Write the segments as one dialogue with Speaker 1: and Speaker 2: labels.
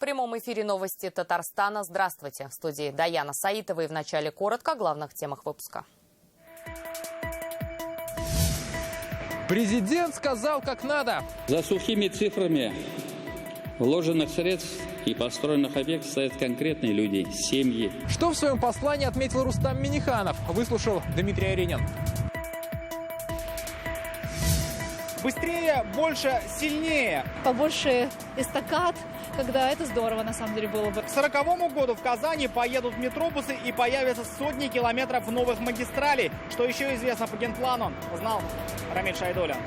Speaker 1: прямом эфире новости Татарстана. Здравствуйте. В студии Даяна Саитова и в начале коротко о главных темах выпуска.
Speaker 2: Президент сказал, как надо.
Speaker 3: За сухими цифрами вложенных средств и построенных объектов стоят конкретные люди, семьи.
Speaker 2: Что в своем послании отметил Рустам Минниханов, выслушал Дмитрий Аринин.
Speaker 4: Быстрее, больше, сильнее.
Speaker 5: Побольше эстакад, когда это здорово на самом деле было бы.
Speaker 4: К 40-му году в Казани поедут метробусы и появятся сотни километров новых магистралей. Что еще известно по генплану, знал Рамиль Шайдуллин.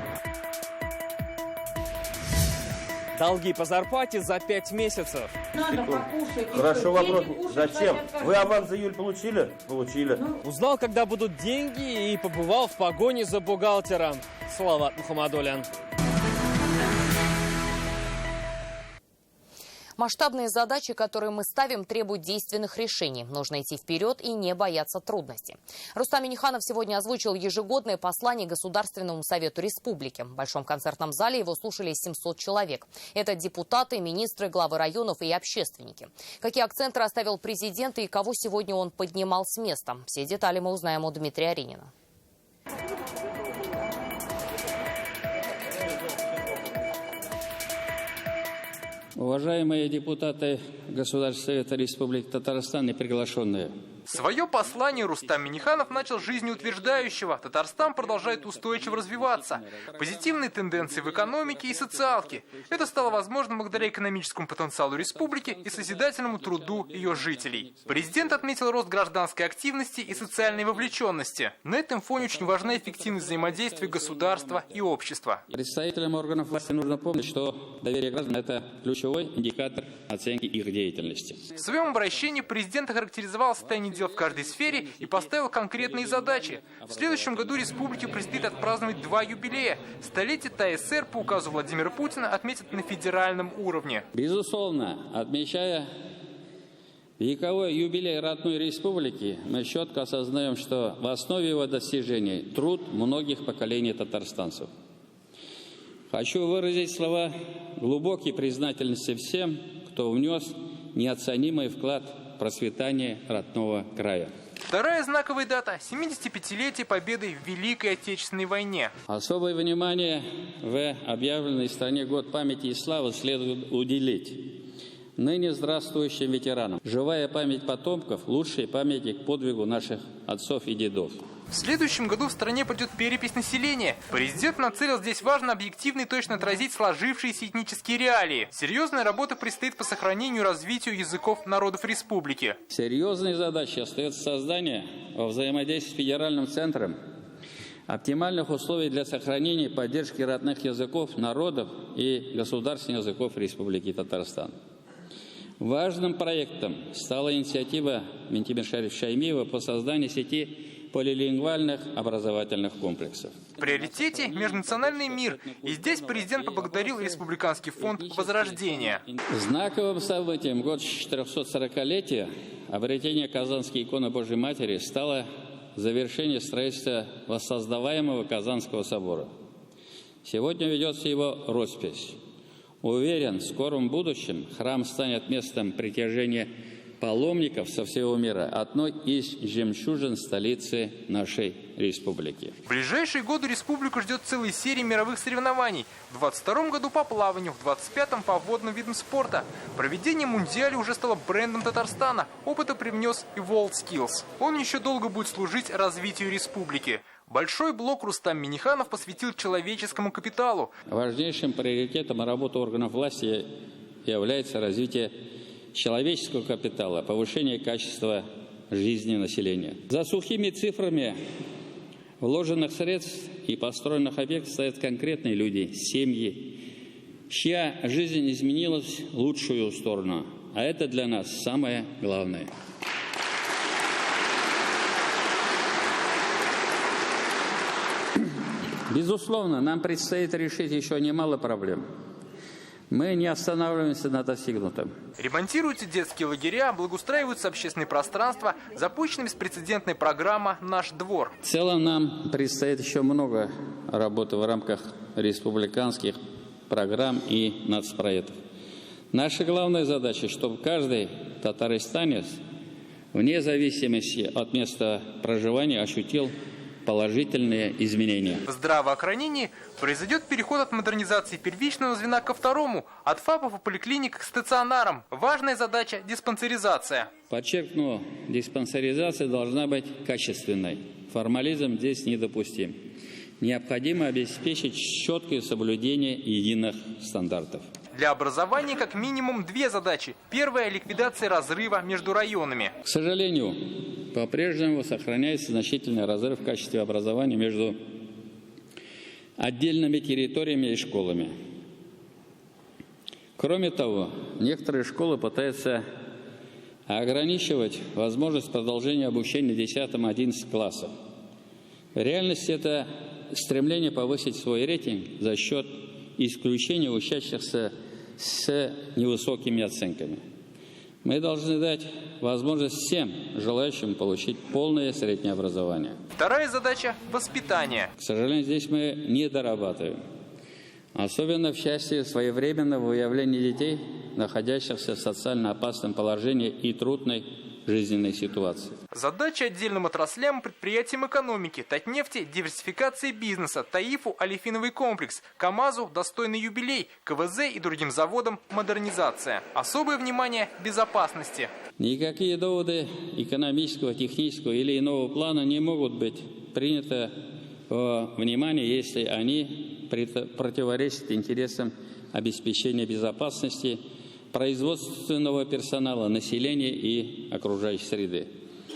Speaker 6: Долги по зарплате за 5 месяцев.
Speaker 7: Надо покушать.
Speaker 8: Хорошо, вопрос. Зачем? Вы аванс за июль получили? Получили.
Speaker 6: Узнал, когда будут деньги, и побывал в погоне за бухгалтером. Салават Мухаммадуллин.
Speaker 1: Масштабные задачи, которые мы ставим, требуют действенных решений. Нужно идти вперед и не бояться трудностей. Рустам Минниханов сегодня озвучил ежегодное послание Государственному Совету Республики. В Большом концертном зале его слушали 700 человек. Это депутаты, министры, главы районов и общественники. Какие акценты расставил президент и кого сегодня он поднимал с места? Все детали мы узнаем у Дмитрия Аринина.
Speaker 3: Уважаемые депутаты Государственного Совета Республики Татарстан и приглашенные.
Speaker 2: Свое послание Рустам Минниханов начал с жизнеутверждающего. Татарстан продолжает устойчиво развиваться. Позитивные тенденции в экономике и социалке. Это стало возможным благодаря экономическому потенциалу республики и созидательному труду ее жителей. Президент отметил рост гражданской активности и социальной вовлеченности. На этом фоне очень важна эффективность взаимодействия государства и общества.
Speaker 3: Представителям органов власти нужно помнить, что доверие граждан – это ключевой индикатор оценки их деятельности.
Speaker 2: В своем обращении президент охарактеризовал состояние дел в каждой сфере и поставил конкретные задачи. В следующем году республике предстоит отпраздновать 2 юбилея. Столетие ТСР по указу Владимира Путина отметят на федеральном уровне.
Speaker 3: Безусловно, отмечая вековой юбилей родной республики, мы четко осознаем, что в основе его достижений труд многих поколений татарстанцев. Хочу выразить слова глубокой признательности всем, кто внес неоценимый вклад в процветание родного края.
Speaker 2: Вторая знаковая дата – 75-летие победы в Великой Отечественной войне.
Speaker 3: Особое внимание в объявленной стране Год памяти и славы следует уделить ныне здравствующим ветеранам. Живая память потомков – лучший памятник подвигу наших отцов и дедов.
Speaker 2: В следующем году в стране пойдет перепись населения. Президент нацелил здесь важно объективно и точно отразить сложившиеся этнические реалии. Серьезная работа предстоит по сохранению и развитию языков народов республики.
Speaker 3: Серьезной задачей остается создание во взаимодействии с федеральным центром оптимальных условий для сохранения и поддержки родных языков, народов и государственных языков Республики Татарстан. Важным проектом стала инициатива Ментимира Шариповича Шаймиева по созданию сети полилингвальных образовательных комплексов.
Speaker 2: В приоритете межнациональный мир. И здесь президент поблагодарил Республиканский фонд Возрождения.
Speaker 3: Знаковым событием в год 440-летия обретения Казанской иконы Божьей Матери стало завершение строительства воссоздаваемого Казанского собора. Сегодня ведется его роспись. Уверен, в скором будущем храм станет местом притяжения паломников со всего мира, одной из жемчужин столицы нашей республики.
Speaker 2: В ближайшие годы республику ждет целая серия мировых соревнований. В 2022 году по плаванию, в 2025 по водным видам спорта. Проведение мундиаля уже стало брендом Татарстана. Опыта привнес и WorldSkills. Он еще долго будет служить развитию республики. Большой блок Рустам Минниханов посвятил человеческому капиталу.
Speaker 3: Важнейшим приоритетом работы органов власти является развитие человеческого капитала, повышение качества жизни населения. За сухими цифрами вложенных средств и построенных объектов стоят конкретные люди, семьи, чья жизнь изменилась в лучшую сторону. А это для нас самое главное. Безусловно, нам предстоит решить еще немало проблем. Мы не останавливаемся на достигнутом.
Speaker 2: Ремонтируются детские лагеря, благоустраиваются общественные пространства, запущена беспрецедентная программа «Наш двор».
Speaker 3: В целом нам предстоит еще много работы в рамках республиканских программ и нацпроектов. Наша главная задача, чтобы каждый татарстанец, вне зависимости от места проживания, ощутил положительные изменения.
Speaker 2: В здравоохранении произойдет переход от модернизации первичного звена ко второму, от ФАПов и поликлиник к стационарам. Важная задача – диспансеризация.
Speaker 3: Подчеркну, диспансеризация должна быть качественной. Формализм здесь недопустим. Необходимо обеспечить четкое соблюдение единых стандартов.
Speaker 2: Для образования как минимум две задачи. Первая – ликвидация разрыва между районами.
Speaker 3: К сожалению, по-прежнему сохраняется значительный разрыв в качестве образования между отдельными территориями и школами. Кроме того, некоторые школы пытаются ограничивать возможность продолжения обучения в 10-11 классах. В реальности это стремление повысить свой рейтинг за счет исключения учащихся с невысокими оценками. Мы должны дать возможность всем желающим получить полное среднее образование.
Speaker 2: Вторая задача – воспитание.
Speaker 3: К сожалению, здесь мы не дорабатываем. Особенно в части своевременного выявления детей, находящихся в социально опасном положении и трудной жизненной ситуации.
Speaker 2: Задача отдельным отраслям и предприятиям экономики, Татнефти – диверсификации бизнеса, Таифу – олефиновый комплекс, КАМАЗу – достойный юбилей, КВЗ и другим заводам – модернизация. Особое внимание – безопасности.
Speaker 3: Никакие доводы экономического, технического или иного плана не могут быть приняты во внимание, если они противоречат интересам обеспечения безопасности производственного персонала, населения и окружающей среды.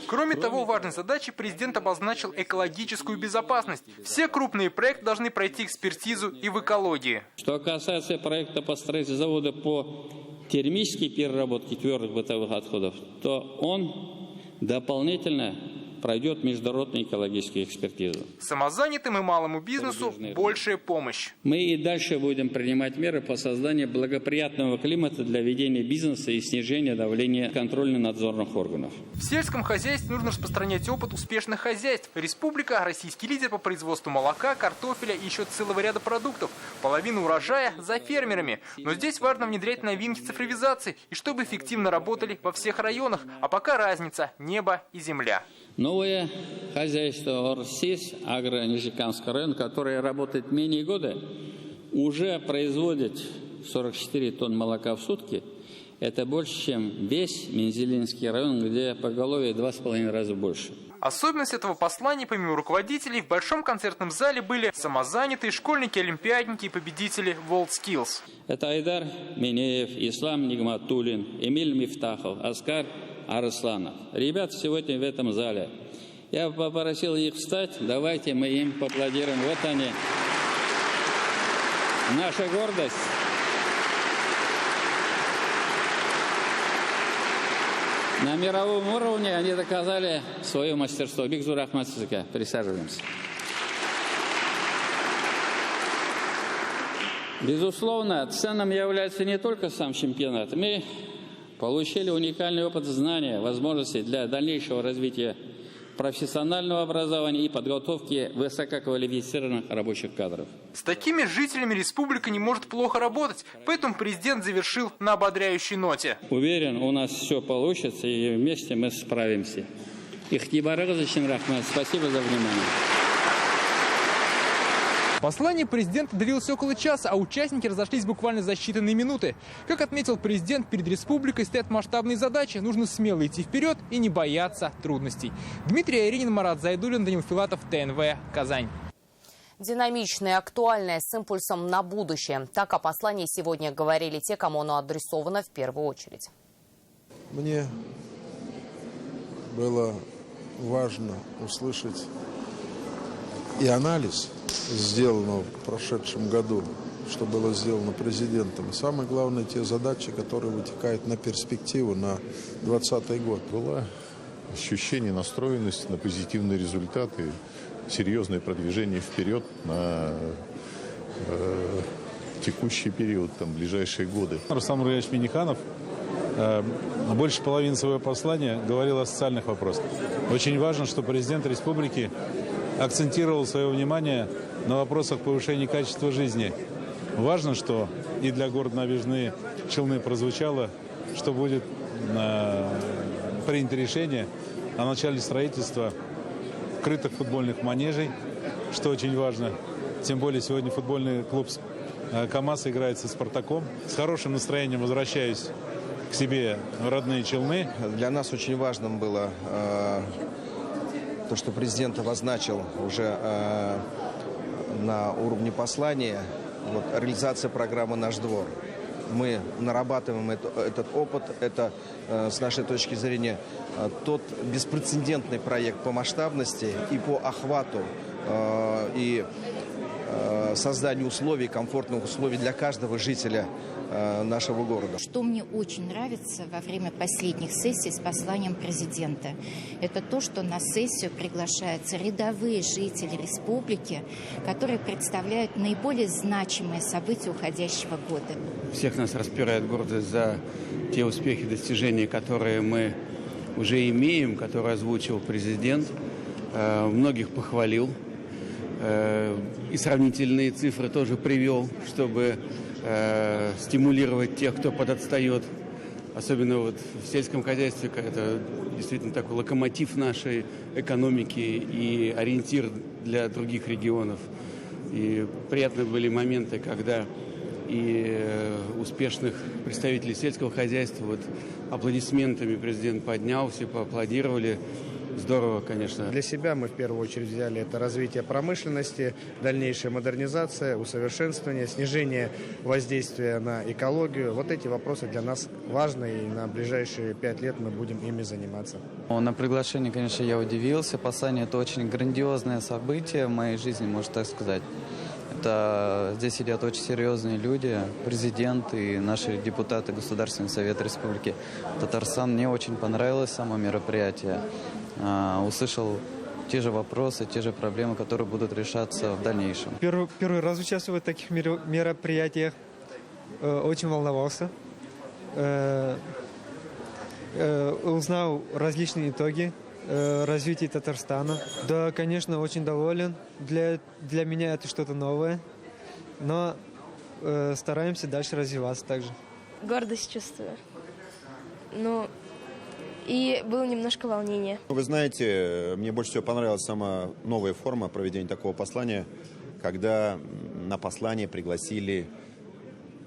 Speaker 2: Кроме того, важной задачей президент обозначил экологическую безопасность. Все крупные проекты должны пройти экспертизу и в экологии.
Speaker 3: Что касается проекта по строительству завода по термической переработке твердых бытовых отходов, то он дополнительно пройдет международную экологическую экспертизу.
Speaker 2: Самозанятым и малому бизнесу большая помощь.
Speaker 3: Мы и дальше будем принимать меры по созданию благоприятного климата для ведения бизнеса и снижения давления контрольно-надзорных органов.
Speaker 2: В сельском хозяйстве нужно распространять опыт успешных хозяйств. Республика – российский лидер по производству молока, картофеля и еще целого ряда продуктов. Половина урожая за фермерами. Но здесь важно внедрять новинки цифровизации и чтобы эффективно работали во всех районах. А пока разница – небо и земля.
Speaker 3: Новое хозяйство Орсис, Агро-Нижекамский район, которое работает менее года, уже производит 44 тонн молока в сутки. Это больше, чем весь Мензелинский район, где поголовье 2,5 раза больше.
Speaker 2: Особенность этого послания, помимо руководителей, в большом концертном зале были самозанятые школьники, олимпиадники и победители WorldSkills.
Speaker 3: Это Айдар Минеев, Ислам Нигматуллин, Эмиль Мифтахов, Оскар Арсланов. Ребята сегодня в этом зале. Я попросил их встать. Давайте мы им поаплодируем. Вот они. Наша гордость. На мировом уровне они доказали свое мастерство. Бигзур Ахмадсызыка. Присаживаемся. Безусловно, ценным является не только сам чемпионат. Мы получили уникальный опыт знания, возможности для дальнейшего развития профессионального образования и подготовки высококвалифицированных рабочих кадров.
Speaker 2: С такими жителями республика не может плохо работать, поэтому президент завершил на ободряющей ноте.
Speaker 3: Уверен, у нас все получится, и вместе мы справимся. Ихтибарыгызычин рахмат. Спасибо за внимание.
Speaker 2: Послание президента длилось около часа, а участники разошлись буквально за считанные минуты. Как отметил президент, перед республикой стоят масштабные задачи. Нужно смело идти вперед и не бояться трудностей. Дмитрий Айринин, Марат Зайдуллин, Данил Филатов, ТНВ, Казань.
Speaker 1: Динамичное, актуальное, с импульсом на будущее. Так о послании сегодня говорили те, кому оно адресовано в первую очередь.
Speaker 7: Мне было важно услышать и анализ сделанного в прошедшем году, что было сделано президентом. И самое главное, те задачи, которые вытекают на перспективу, на 2020 год.
Speaker 9: Было ощущение настроенности на позитивные результаты, серьезное продвижение вперед на текущий период, ближайшие годы.
Speaker 10: Рустам Нургалиевич Минниханов больше половины своего послания говорил о социальных вопросах. Очень важно, что президент республики акцентировал свое внимание на вопросах повышения качества жизни. Важно, что и для города Набережные Челны прозвучало, что будет принято решение о начале строительства крытых футбольных манежей, что очень важно. Тем более сегодня футбольный клуб КамАЗ играет со «Спартаком». С хорошим настроением возвращаюсь к себе в родные Челны.
Speaker 11: Для нас очень важным было то, что президент обозначил уже на уровне послания реализация программы «Наш двор». Мы нарабатываем этот опыт. Это, с нашей точки зрения, тот беспрецедентный проект по масштабности и по охвату и созданию условий, комфортных условий для каждого жителя нашего города.
Speaker 12: Что мне очень нравится во время последних сессий с посланием президента, это то, что на сессию приглашаются рядовые жители республики, которые представляют наиболее значимые события уходящего года.
Speaker 13: Всех нас распирает гордость за те успехи, достижения, которые мы уже имеем, которые озвучил президент, многих похвалил. И сравнительные цифры тоже привел, чтобы стимулировать тех, кто подотстает. Особенно вот в сельском хозяйстве, это действительно такой локомотив нашей экономики и ориентир для других регионов. И приятные были моменты, когда и успешных представителей сельского хозяйства аплодисментами президент поднял, все поаплодировали. Здорово, конечно.
Speaker 14: Для себя мы в первую очередь взяли это развитие промышленности, дальнейшая модернизация, усовершенствование, снижение воздействия на экологию. Вот эти вопросы для нас важны, и на ближайшие 5 лет мы будем ими заниматься.
Speaker 15: На приглашение, конечно, я удивился. Послание – это очень грандиозное событие в моей жизни, можно так сказать. Здесь сидят очень серьезные люди, президент и наши депутаты Государственного совета Республики Татарстан. Мне очень понравилось само мероприятие. Услышал те же вопросы, те же проблемы, которые будут решаться в дальнейшем.
Speaker 16: Первый раз участвовал в таких мероприятиях. Очень волновался. Узнал различные итоги развития Татарстана. Да, конечно, очень доволен. Для меня это что-то новое. Но стараемся дальше развиваться также.
Speaker 17: Гордость чувствую. И было немножко волнения.
Speaker 18: Вы знаете, мне больше всего понравилась сама новая форма проведения такого послания, когда на послание пригласили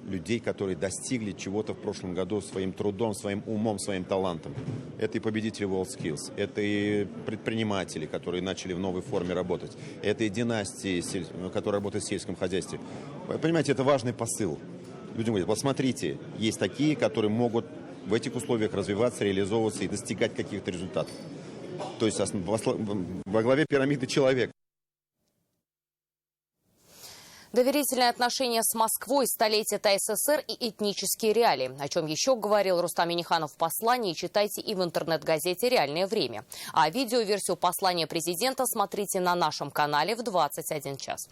Speaker 18: людей, которые достигли чего-то в прошлом году своим трудом, своим умом, своим талантом. Это и победители WorldSkills, это и предприниматели, которые начали в новой форме работать, это и династии, которые работают в сельском хозяйстве. Вы понимаете, это важный посыл. Людям говорят, вот смотрите, есть такие, которые могут в этих условиях развиваться, реализовываться и достигать каких-то результатов. То есть во главе пирамиды человек.
Speaker 1: Доверительные отношения с Москвой, столетие ТССР и этнические реалии. О чем еще говорил Рустам Минниханов в послании, читайте и в интернет-газете «Реальное время». А видеоверсию послания президента смотрите на нашем канале в 21 час.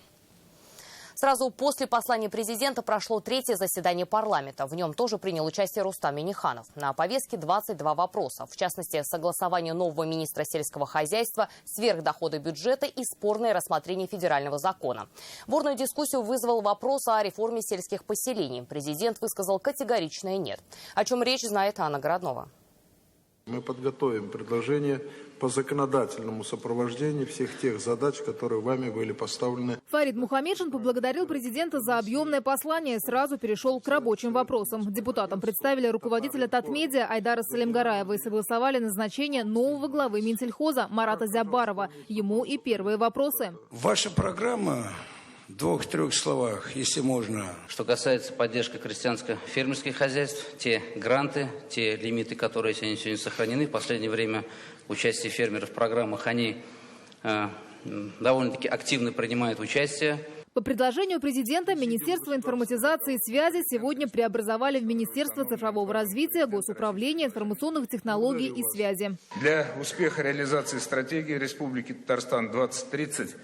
Speaker 1: Сразу после послания президента прошло третье заседание парламента. В нем тоже принял участие Рустам Минниханов. На повестке 22 вопроса. В частности, согласование нового министра сельского хозяйства, сверхдоходы бюджета и спорное рассмотрение федерального закона. Бурную дискуссию вызвал вопрос о реформе сельских поселений. Президент высказал категоричное «нет». О чем речь, знает Анна Городнова.
Speaker 7: Мы подготовим предложение по законодательному сопровождению всех тех задач, которые вами были поставлены.
Speaker 5: Фарид Мухаммеджин поблагодарил президента за объемное послание и сразу перешел к рабочим вопросам. Депутатам представили руководителя Татмедиа Айдара Салимгараева и согласовали назначение нового главы Минсельхоза Марата Зябарова. Ему и первые вопросы.
Speaker 19: Ваша программа... В 2-3 словах, если можно.
Speaker 20: Что касается поддержки крестьянско-фермерских хозяйств, те гранты, те лимиты, которые сегодня сохранены, в последнее время участие фермеров в программах, они довольно-таки активно принимают участие.
Speaker 5: По предложению президента Министерство информатизации и связи сегодня преобразовали в Министерство цифрового развития, Госуправления информационных технологий и связи.
Speaker 19: Для успеха реализации стратегии Республики Татарстан 2030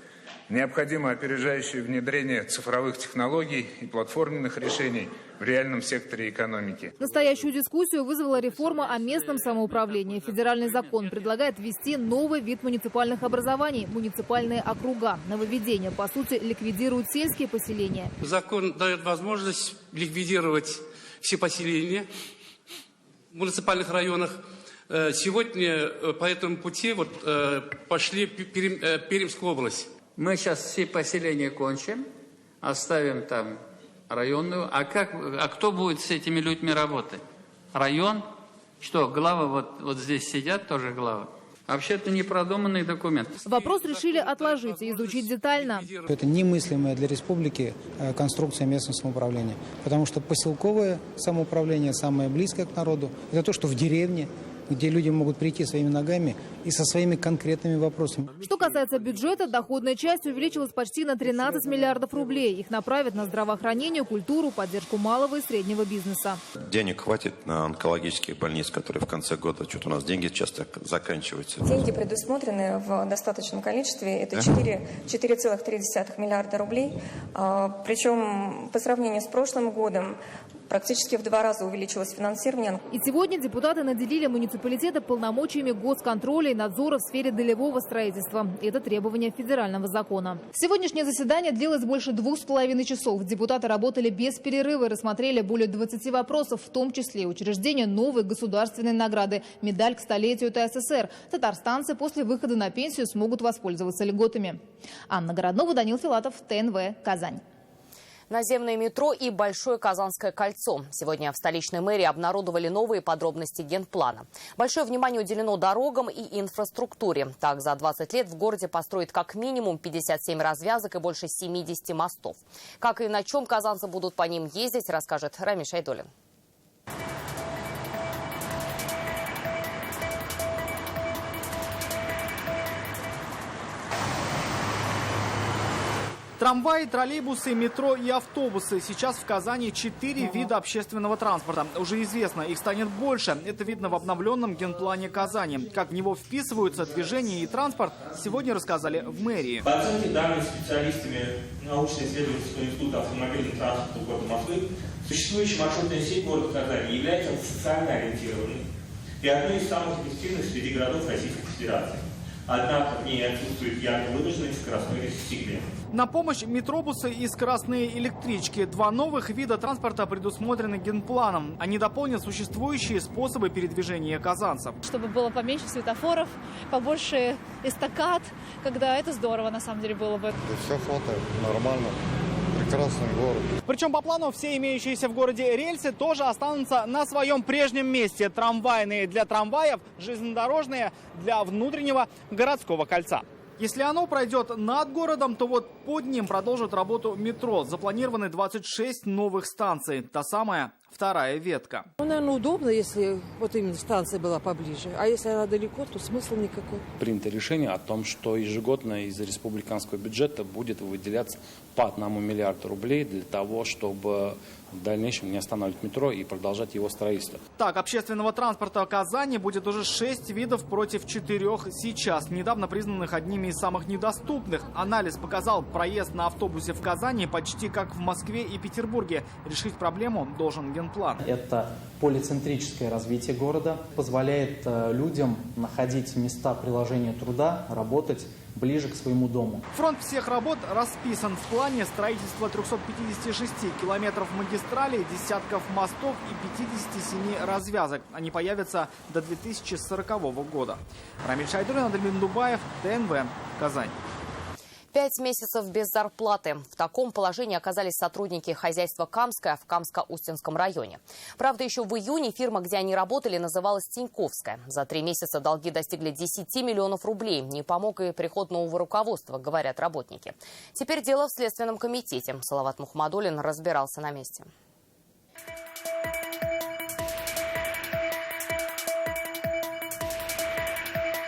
Speaker 21: Необходимо опережающее внедрение цифровых технологий и платформенных решений в реальном секторе экономики.
Speaker 5: Настоящую дискуссию вызвала реформа о местном самоуправлении. Федеральный закон предлагает ввести новый вид муниципальных образований – муниципальные округа. Нововведение, по сути, ликвидирует сельские поселения.
Speaker 22: Закон дает возможность ликвидировать все поселения в муниципальных районах. Сегодня по этому пути пошли Пермская область.
Speaker 23: Мы сейчас все поселения кончим, оставим там районную. А кто будет с этими людьми работать? Район? Что, главы вот здесь сидят, тоже главы? Вообще-то непродуманный документ.
Speaker 5: Вопрос решили отложить и изучить детально.
Speaker 24: Это немыслимая для республики конструкция местного самоуправления. Потому что поселковое самоуправление, самое близкое к народу, это то, что в деревне, где люди могут прийти своими ногами и со своими конкретными вопросами.
Speaker 5: Что касается бюджета, доходная часть увеличилась почти на 13 миллиардов рублей. Их направят на здравоохранение, культуру, поддержку малого и среднего бизнеса.
Speaker 25: Денег хватит на онкологические больницы, которые в конце года, что-то у нас деньги часто заканчиваются.
Speaker 26: Деньги предусмотрены в достаточном количестве. Это 4,3 миллиарда рублей. Причем по сравнению с прошлым годом практически в 2 раза увеличилось финансирование.
Speaker 5: И сегодня депутаты наделили муниципалитеты полномочиями госконтроля и надзора в сфере долевого строительства. Это требование федерального закона. Сегодняшнее заседание длилось больше 2,5 часов. Депутаты работали без перерыва и рассмотрели более 20 вопросов, в том числе учреждение новой государственной награды «Медаль к столетию ТССР». Татарстанцы после выхода на пенсию смогут воспользоваться льготами. Анна Городнова, Данил Филатов, ТНВ, Казань.
Speaker 1: Наземное метро и Большое Казанское кольцо. Сегодня в столичной мэрии обнародовали новые подробности генплана. Большое внимание уделено дорогам и инфраструктуре. Так, за 20 лет в городе построят как минимум 57 развязок и больше 70 мостов. Как и на чем казанцы будут по ним ездить, расскажет Рамиш Айдолин.
Speaker 4: Трамваи, троллейбусы, метро и автобусы. Сейчас в Казани 4 вида общественного транспорта. Уже известно, их станет больше. Это видно в обновленном генплане Казани. Как в него вписываются движение и транспорт, сегодня рассказали в мэрии.
Speaker 27: По оценке данных специалистами научно-исследовательского института автомобильного транспорта города Москвы, существующая маршрутная сеть города Казани является социально ориентированной и одной из самых эффективных среди городов Российской Федерации. Однако в ней отсутствует ярко выраженный скоростной сегмент.
Speaker 4: На помощь метробусы и скоростные электрички. 2 новых вида транспорта предусмотрены генпланом. Они дополнят существующие способы передвижения казанцев.
Speaker 28: Чтобы было поменьше светофоров, побольше эстакад, когда это здорово на самом деле было бы.
Speaker 29: Все хватает, нормально. Прекрасный город.
Speaker 4: Причем по плану все имеющиеся в городе рельсы тоже останутся на своем прежнем месте. Трамвайные для трамваев, железнодорожные для внутреннего городского кольца. Если оно пройдет над городом, то вот под ним продолжит работу метро. Запланированы 26 новых станций. Та самая вторая ветка.
Speaker 30: Наверное, удобно, если вот именно станция была поближе. А если она далеко, то смысла никакой.
Speaker 31: Принято решение о том, что ежегодно из республиканского бюджета будет выделяться по 1 миллиарду рублей для того, чтобы в дальнейшем не останавливать метро и продолжать его строительство.
Speaker 4: Так, общественного транспорта в Казани будет уже 6 видов против 4 сейчас, недавно признанных одними из самых недоступных. Анализ показал, проезд на автобусе в Казани почти как в Москве и Петербурге. Решить проблему должен генплан.
Speaker 32: Это полицентрическое развитие города, позволяет людям находить места приложения труда, работать ближе к своему дому.
Speaker 4: Фронт всех работ расписан в плане строительства 356 километров магистралей, десятков мостов и 57 развязок. Они появятся до 2040 года. Рамиль Шайдулин, Адельмин Дубаев, ТНВ, Казань.
Speaker 1: 5 месяцев без зарплаты. В таком положении оказались сотрудники хозяйства «Камское» в Камско-Устинском районе. Правда, еще в июне фирма, где они работали, называлась «Тиньковская». За 3 месяца долги достигли 10 миллионов рублей. Не помог и приход нового руководства, говорят работники. Теперь дело в Следственном комитете. Салават Мухаммадуллин разбирался на месте.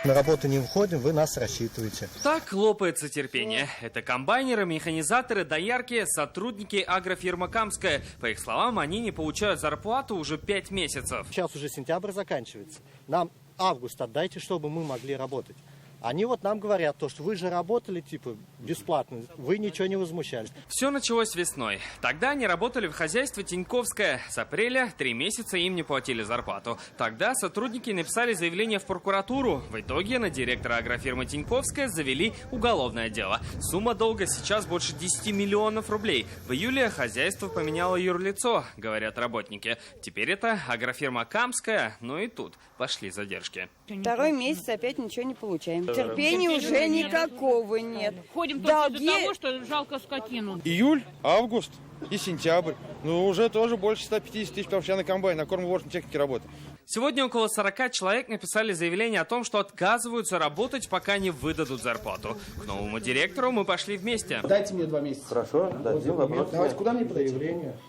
Speaker 33: На работу не входим, вы нас рассчитываете.
Speaker 6: Так лопается терпение. Это комбайнеры, механизаторы, доярки, сотрудники агрофирмы «Камская». По их словам, они не получают зарплату уже 5 месяцев.
Speaker 33: Сейчас уже сентябрь заканчивается. Нам август отдайте, чтобы мы могли работать. Они вот нам говорят, то, что вы же работали типа бесплатно, вы ничего не возмущались.
Speaker 6: Все началось весной. Тогда они работали в хозяйстве Тиньковское. С апреля 3 месяца им не платили зарплату. Тогда сотрудники написали заявление в прокуратуру. В итоге на директора агрофирмы Тиньковская завели уголовное дело. Сумма долга сейчас больше 10 миллионов рублей. В июле хозяйство поменяло юрлицо, говорят работники. Теперь это агрофирма Камская, но и тут пошли задержки.
Speaker 2: 2 месяц опять ничего не получаем. Терпения уже никакого нет.
Speaker 3: Ходим только из-за того, что жалко скотину.
Speaker 29: Июль, август и сентябрь. Ну, уже тоже больше 150 тысяч, потому что я на комбайне, на кормоуборочной технике работаю.
Speaker 6: Сегодня около 40 человек написали заявление о том, что отказываются работать, пока не выдадут зарплату. К новому директору мы пошли вместе.
Speaker 8: Дайте мне 2 месяца.
Speaker 29: Хорошо, дадим вопрос.
Speaker 8: Давайте, куда мне подойти?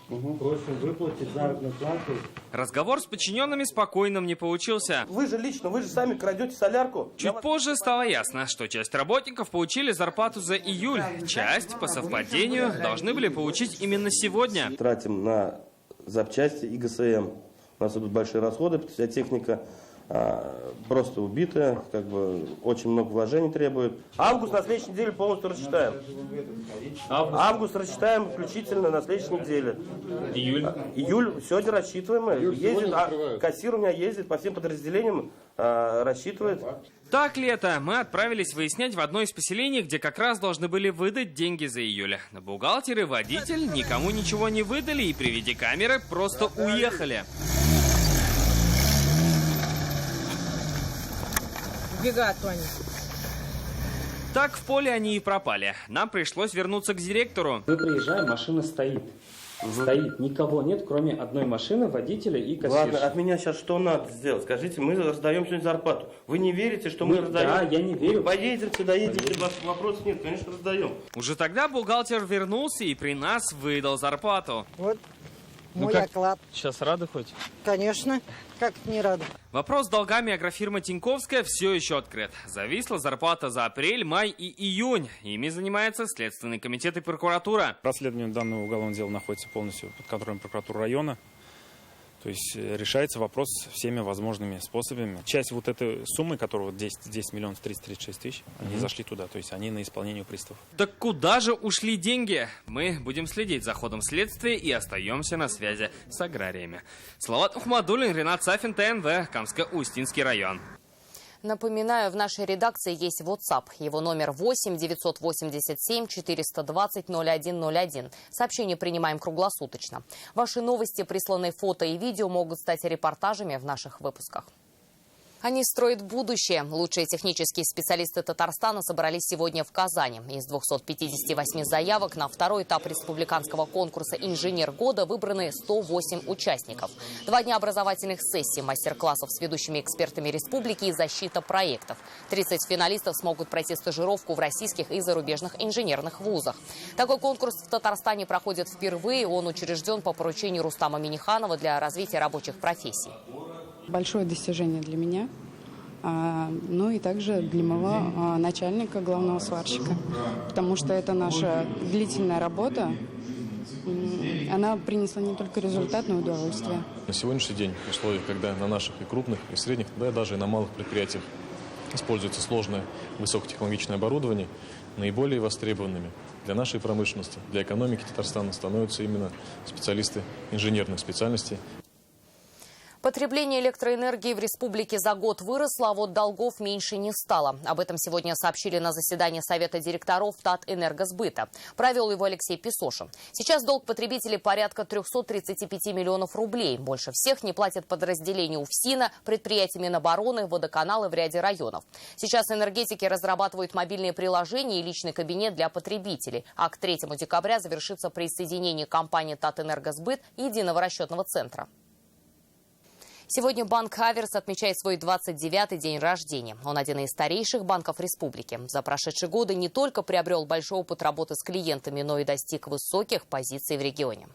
Speaker 33: Просим выплатить заработную плату.
Speaker 6: Разговор с подчиненными спокойным не получился.
Speaker 8: Вы же сами крадете солярку.
Speaker 6: Чуть позже стало ясно, что часть работников получили зарплату за июль. Часть, по совпадению, должны были получить именно сегодня.
Speaker 8: Тратим на запчасти и ГСМ. У нас идут большие расходы, вся техника просто убитая, очень много вложений требует. Август на следующей неделе полностью рассчитаем. Август рассчитаем включительно на следующей неделе. Июль сегодня рассчитываем. Ездит, кассир у меня ездит по всем подразделениям, рассчитывает.
Speaker 6: Так ли это? Мы отправились выяснять в одно из поселений, где как раз должны были выдать деньги за июль. Бухгалтер и водитель никому ничего не выдали и при виде камеры просто уехали.
Speaker 3: Бегат они.
Speaker 6: Так в поле они и пропали. Нам пришлось вернуться к директору.
Speaker 9: Мы приезжаем, машина стоит. Стоит. Никого нет, кроме одной машины, водителя и кассирши.
Speaker 8: Ладно, от меня сейчас что надо сделать? Скажите, мы раздаем сегодня зарплату. Вы не верите, что мы раздаем?
Speaker 9: Да, я не верю.
Speaker 8: Поедете, доедете, вопросов нет, конечно, раздаем.
Speaker 6: Уже тогда бухгалтер вернулся и при нас выдал зарплату.
Speaker 30: Вот мой оклад.
Speaker 6: Сейчас рады хоть?
Speaker 30: Конечно. Как не рада?
Speaker 6: Вопрос с долгами агрофирмы Тиньковская все еще открыт. Зависла зарплата за апрель, май и июнь. Ими занимается Следственный комитет и прокуратура.
Speaker 31: Расследование данного уголовного дела находится полностью под контролем прокуратуры района. То есть решается вопрос всеми возможными способами. Часть вот этой суммы, которая вот 10 миллионов 336 тысяч, они зашли туда. То есть они на исполнение у приставов.
Speaker 6: Так куда же ушли деньги? Мы будем следить за ходом следствия и остаемся на связи с аграриями. Салават Ухмадуллин, Ренат Сафин, ТНВ, Камско-Устинский район.
Speaker 1: Напоминаю, в нашей редакции есть WhatsApp. Его номер 8 987 420 0101. Сообщения принимаем круглосуточно. Ваши новости, присланные фото и видео могут стать репортажами в наших выпусках. Они строят будущее. Лучшие технические специалисты Татарстана собрались сегодня в Казани. Из 258 заявок на второй этап республиканского конкурса «Инженер года» выбраны 108 участников. 2 дня образовательных сессий, мастер-классов с ведущими экспертами республики и защита проектов. 30 финалистов смогут пройти стажировку в российских и зарубежных инженерных вузах. Такой конкурс в Татарстане проходит впервые. Он учрежден по поручению Рустама Минниханова для развития рабочих профессий.
Speaker 10: Большое достижение для меня, ну и также для моего начальника, главного сварщика, потому что это наша длительная работа, она принесла не только результат, но и удовольствие.
Speaker 11: На сегодняшний день, в условиях, когда на наших и крупных, и средних, да и даже и на малых предприятиях используется сложное высокотехнологичное оборудование, наиболее востребованными для нашей промышленности, для экономики Татарстана становятся именно специалисты инженерных специальностей.
Speaker 1: Потребление электроэнергии в республике за год выросло, а вот долгов меньше не стало. Об этом сегодня сообщили на заседании Совета директоров Татэнергосбыта. Провел его Алексей Песошин. Сейчас долг потребителей порядка 335 миллионов рублей. Больше всех не платят подразделения УФСИНа, предприятия Минобороны, водоканалы в ряде районов. Сейчас энергетики разрабатывают мобильные приложения и личный кабинет для потребителей. А к 3 декабря завершится присоединение компании Татэнергосбыт и единого расчетного центра. Сегодня банк «Аверс» отмечает свой 29-й день рождения. Он один из старейших банков республики. За прошедшие годы не только приобрел большой опыт работы с клиентами, но и достиг высоких позиций в регионе.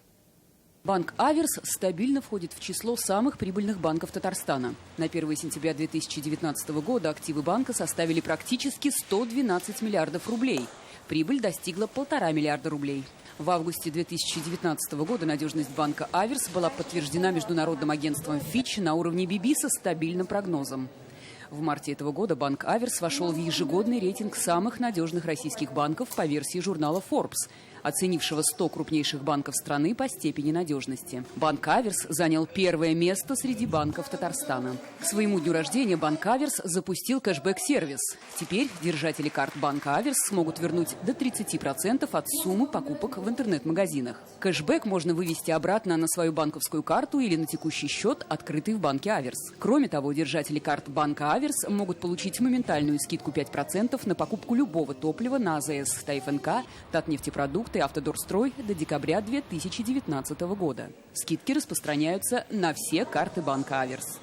Speaker 12: Банк «Аверс» стабильно входит в число самых прибыльных банков Татарстана. На 1 сентября 2019 года активы банка составили практически 112 миллиардов рублей. Прибыль достигла 1,5 миллиарда рублей. В августе 2019 года надежность банка «Аверс» была подтверждена международным агентством Fitch на уровне BB со стабильным прогнозом. В марте этого года банк «Аверс» вошел в ежегодный рейтинг самых надежных российских банков по версии журнала Forbes, оценившего 100 крупнейших банков страны по степени надежности. Банк «Аверс» занял первое место среди банков Татарстана. К своему дню рождения банк «Аверс» запустил кэшбэк-сервис. Теперь держатели карт банка «Аверс» смогут вернуть до 30% от суммы покупок в интернет-магазинах. Кэшбэк можно вывести обратно на свою банковскую карту или на текущий счет, открытый в банке «Аверс». Кроме того, держатели карт банка «Аверс» могут получить моментальную скидку 5% на покупку любого топлива на АЗС «ТФНК», «Татнефтепродукт» и «Автодорстрой» до декабря 2019 года. Скидки распространяются на все карты банка «Аверс».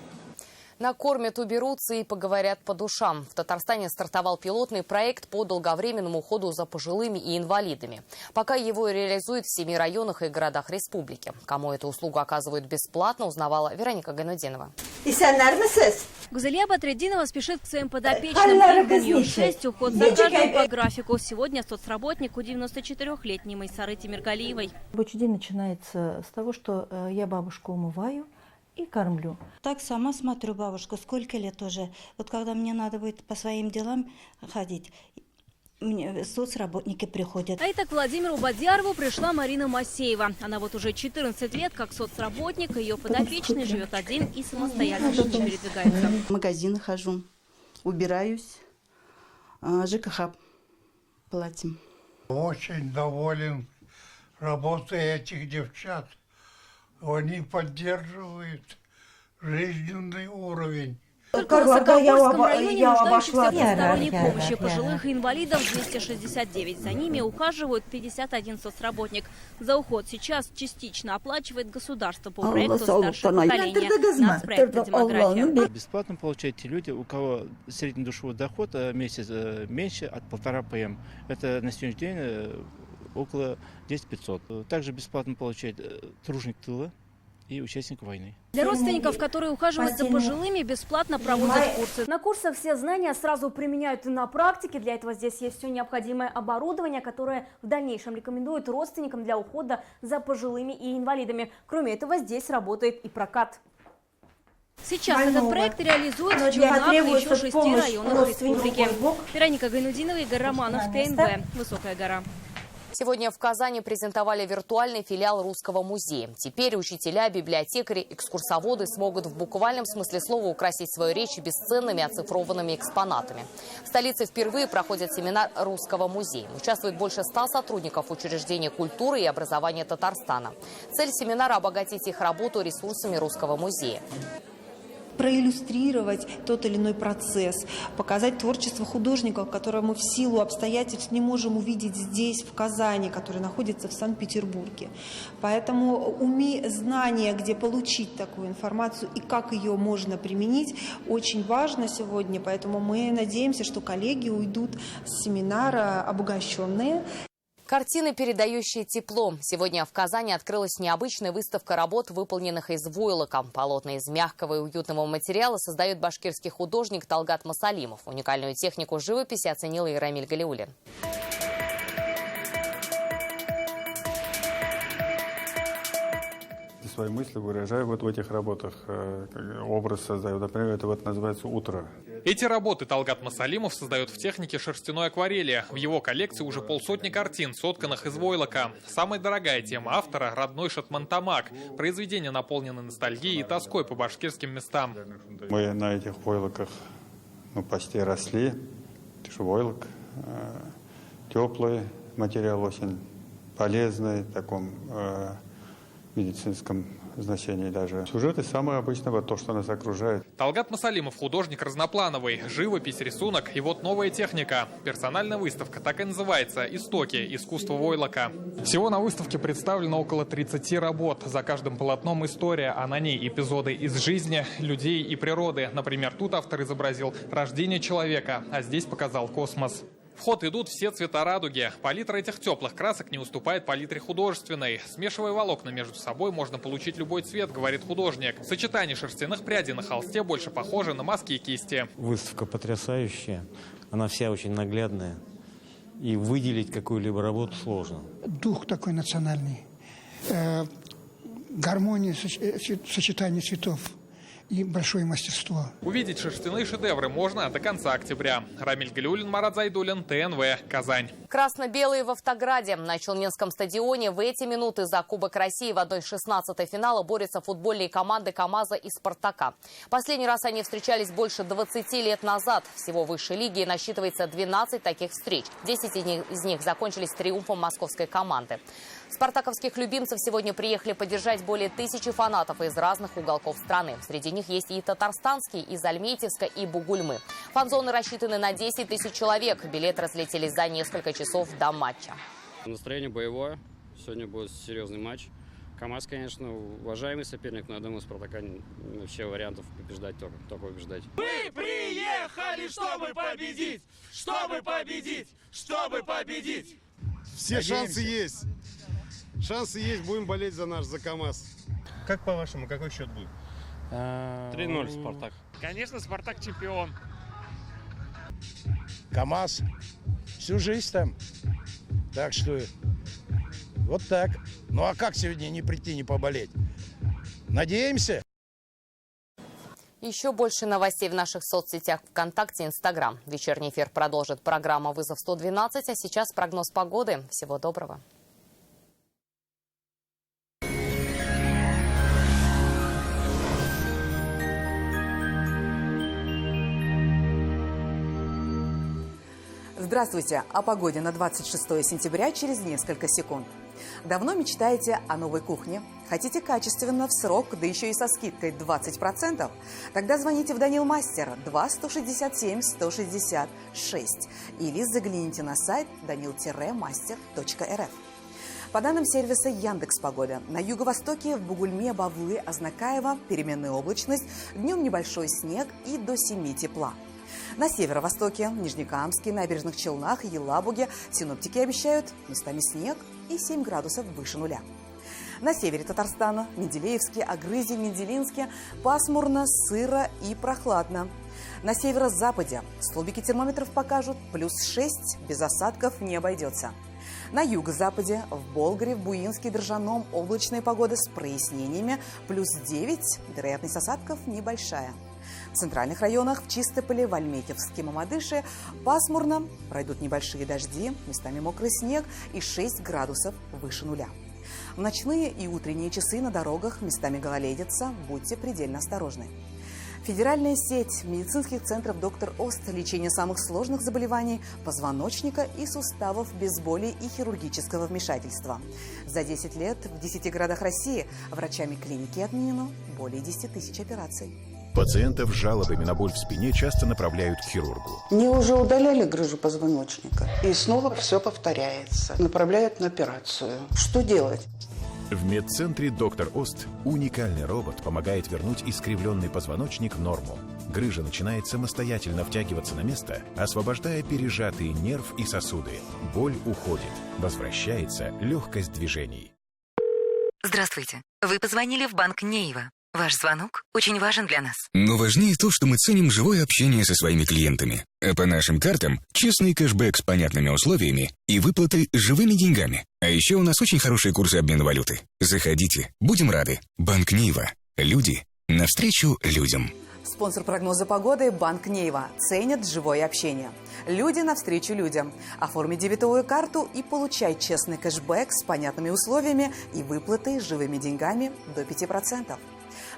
Speaker 1: Накормят, уберутся и поговорят по душам. В Татарстане стартовал пилотный проект по долговременному уходу за пожилыми и инвалидами. Пока его реализуют в 7 районах и городах республики. Кому эту услугу оказывают бесплатно, узнавала Вероника Гайнудинова.
Speaker 7: Гузалия Батреддинова спешит к своим подопечным. У нее 6 уход за каждым по графику. Сегодня соцработник у 94-летней Майсары Тимиргалиевой.
Speaker 13: Рабочий день начинается с того, что я бабушку умываю и кормлю.
Speaker 14: Так сама смотрю бабушку, сколько лет уже. Вот когда мне надо будет по своим делам ходить, мне соцработники приходят.
Speaker 7: А и так к Владимиру Бадьярову пришла Марина Масеева. Она вот уже 14 лет как соцработник, ее подопечный живет один и самостоятельно передвигается.
Speaker 14: В магазины хожу, убираюсь, ЖКХ платим.
Speaker 15: Очень доволен работой этих девчат. Они поддерживают жизненный уровень.
Speaker 7: Только в Высокогорском районе нуждающихся в посторонней помощи пожилых и инвалидов 269. За ними ухаживают 51 соцработник. За уход сейчас частично оплачивает государство по проекту «Старшее поколение». Нацпроекта «Демография».
Speaker 16: Бесплатно получают те люди, у кого средний душевой доход в месяц меньше от 1,5 ПМ. Это на сегодняшний день около 10 500. Также бесплатно получает труженик тыла и участник войны.
Speaker 7: Для родственников, которые ухаживают за пожилыми, бесплатно проводят курсы.
Speaker 17: На курсах все знания сразу применяют и на практике. Для этого здесь есть все необходимое оборудование, которое в дальнейшем рекомендуют родственникам для ухода за пожилыми и инвалидами. Кроме этого, здесь работает и прокат.
Speaker 7: Сейчас этот проект реализуют в Челнах и еще 6 районах республики. Вероника Гайнудинова, Игорь Романов, ТНВ. Высокая гора.
Speaker 1: Сегодня в Казани презентовали виртуальный филиал Русского музея. Теперь учителя, библиотекари, экскурсоводы смогут в буквальном смысле слова украсить свою речь бесценными оцифрованными экспонатами. В столице впервые проходит семинар Русского музея. Участвует больше 100 сотрудников учреждений культуры и образования Татарстана. Цель семинара – обогатить их работу ресурсами Русского музея.
Speaker 18: Проиллюстрировать тот или иной процесс, показать творчество художников, которое мы в силу обстоятельств не можем увидеть здесь, в Казани, который находится в Санкт-Петербурге. Поэтому знание, где получить такую информацию и как ее можно применить, очень важно сегодня. Поэтому мы надеемся, что коллеги уйдут с семинара обогащенные.
Speaker 1: Картины, передающие тепло. Сегодня в Казани открылась необычная выставка работ, выполненных из войлока. Полотна из мягкого и уютного материала создает башкирский художник Талгат Масалимов. Уникальную технику живописи оценил и Рамиль Галиуллин.
Speaker 19: Свои мысли выражаю вот в этих работах, образ создаю. Например, это вот называется «Утро».
Speaker 20: Эти работы Талгат Масалимов создает в технике шерстяной акварели. В его коллекции уже 150 картин, сотканных из войлока. Самая дорогая тема автора – родной шатман-тамак. Произведения наполнены ностальгией и тоской по башкирским местам.
Speaker 19: Мы на этих войлоках почти росли. Это же войлок, теплый материал, очень полезный, в таком медицинском значении даже. Сюжеты самые обычные, вот то, что нас окружает.
Speaker 20: Талгат Масалимов – художник разноплановый. Живопись, рисунок и вот новая техника. Персональная выставка так и называется «Истоки. Искусство войлока». Всего на выставке представлено около 30 работ. За каждым полотном история, а на ней эпизоды из жизни, людей и природы. Например, тут автор изобразил рождение человека, а здесь показал космос. В ход идут все цвета радуги. Палитра этих теплых красок не уступает палитре художественной. Смешивая волокна между собой, можно получить любой цвет, говорит художник. Сочетание шерстяных прядей на холсте больше похоже на маски и кисти.
Speaker 21: Выставка потрясающая. Она вся очень наглядная. И выделить какую-либо работу сложно.
Speaker 22: Дух такой национальный. Гармония, сочетание цветов.
Speaker 2: и большое мастерство.
Speaker 20: Увидеть шерстяные шедевры можно до конца октября. Рамиль Галиуллин, Марат Зайдуллин, ТНВ, Казань.
Speaker 1: Красно-белые в Автограде. На Челнинском стадионе в эти минуты за Кубок России в 1/16 финала борются футбольные команды КамАЗа и Спартака. Последний раз они встречались больше 20 лет назад. Всего в высшей лиге насчитывается 12 таких встреч. 10 из них закончились триумфом московской команды. Спартаковских любимцев сегодня приехали поддержать более 1000 фанатов из разных уголков страны. Среди них есть и татарстанские, из Альметьевска и Бугульмы. Фан-зоны рассчитаны на 10 000 человек. Билеты разлетелись за несколько часов до матча.
Speaker 4: Настроение боевое. Сегодня будет серьезный матч. КамАЗ, конечно, уважаемый соперник, но я думаю, Спартака вообще вариантов побеждать только побеждать.
Speaker 5: Мы приехали, чтобы победить! Чтобы победить! Чтобы победить!
Speaker 22: Все шансы есть. Шансы есть, будем болеть за КамАЗ.
Speaker 23: Как по-вашему, какой счет будет?
Speaker 22: 3-0 Спартак.
Speaker 23: Конечно, Спартак чемпион.
Speaker 24: КамАЗ всю жизнь там. Так что вот так. Ну а как сегодня не прийти, не поболеть? Надеемся.
Speaker 1: Еще больше новостей в наших соцсетях ВКонтакте и Инстаграм. Вечерний эфир продолжит программа «Вызов 112», а сейчас прогноз погоды. Всего доброго.
Speaker 25: Здравствуйте! О погоде на 26 сентября через несколько секунд. Давно мечтаете о новой кухне? Хотите качественно, в срок, да еще и со скидкой 20%? Тогда звоните в Данил Мастер 2-167-166 или загляните на сайт danil-master.rf. По данным сервиса Яндекс.Погода, на юго-востоке в Бугульме, Бавлы, Азнакаево переменная облачность, днем небольшой снег и до 7 тепла. На северо-востоке, Нижнекамске, Набережных Челнах и Елабуге синоптики обещают местами снег и 7 градусов выше нуля. На севере Татарстана, Менделеевске, Агрызе, Менделинске пасмурно, сыро и прохладно. На северо-западе столбики термометров покажут +6, без осадков не обойдется. На юго-западе, в Болгаре, в Буинске, Дрожжаном облачная погода с прояснениями, +9, вероятность осадков небольшая. В центральных районах, в Чистополе, в Альметьевске, Мамадыше пасмурно, пройдут небольшие дожди, местами мокрый снег и 6 градусов выше нуля. В ночные и утренние часы на дорогах местами гололедица, будьте предельно осторожны. Федеральная сеть медицинских центров «Доктор Ост», лечение самых сложных заболеваний позвоночника и суставов без боли и хирургического вмешательства. За 10 лет в 10 городах России врачами клиники отменено более 10 000 операций.
Speaker 26: Пациентов с жалобами на боль в спине часто направляют к хирургу.
Speaker 27: Мне уже удаляли грыжу позвоночника, и снова все повторяется. Направляют на операцию. Что делать?
Speaker 26: В медцентре «Доктор Ост» уникальный робот помогает вернуть искривленный позвоночник в норму. Грыжа начинает самостоятельно втягиваться на место, освобождая пережатые нерв и сосуды. Боль уходит, возвращается легкость движений.
Speaker 28: Здравствуйте. Вы позвонили в банк Нейва. Ваш звонок очень важен для нас.
Speaker 29: Но важнее то, что мы ценим живое общение со своими клиентами. А по нашим картам честный кэшбэк с понятными условиями и выплаты живыми деньгами. А еще у нас очень хорошие курсы обмена валюты. Заходите, будем рады. Банк Нейва. Люди навстречу людям.
Speaker 25: Спонсор прогноза погоды – Банк Нейва. Ценят живое общение. Люди навстречу людям. Оформи дебетовую карту и получай честный кэшбэк с понятными условиями и выплатой живыми деньгами до 5%.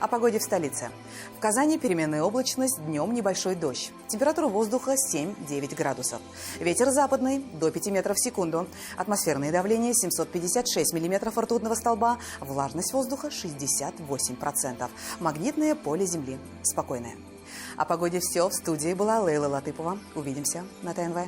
Speaker 25: О погоде в столице. В Казани переменная облачность, днем небольшой дождь. Температура воздуха 7-9 градусов. Ветер западный до 5 метров в секунду. Атмосферное давление 756 миллиметров ртутного столба. Влажность воздуха 68%. Магнитное поле Земли спокойное. О погоде все. В студии была Лейла Латыпова. Увидимся на ТНВ.